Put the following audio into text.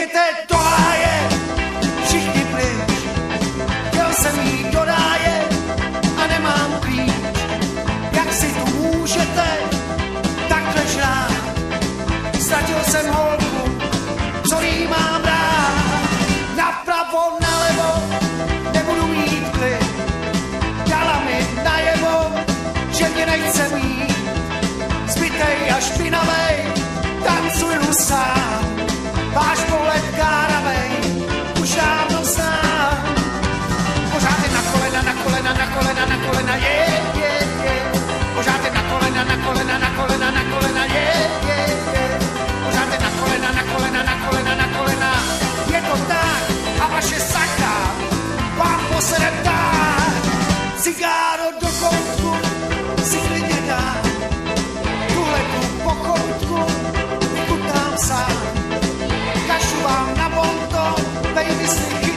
Jděte do háje, všichni pryč. Chtěl jsem jít do ráje a nemám klíč. Jak si tu můžete takhle žrát? Ztratil jsem holku, co jí mám rád. Napravo, nalevo, nebudu mít klid. Dala mi najevo, že mě nechce mít. Zbytej a špinavej, tancuju sám. Váš pohled káravej, už dávno znám. Pořád je na kolena, na kolena, na kolena, na kolena, je. Pořád je na kolena, na kolena, na kolena, na kolena, je. Pořád je na kolena, na kolena, na kolena, na kolena. Je to tak a vaše sakra vám posede tak. Cigáro do koutku si klidně dám. Tuhle tu pochoutku vykutám sám. Kašu vám na bonton, baby si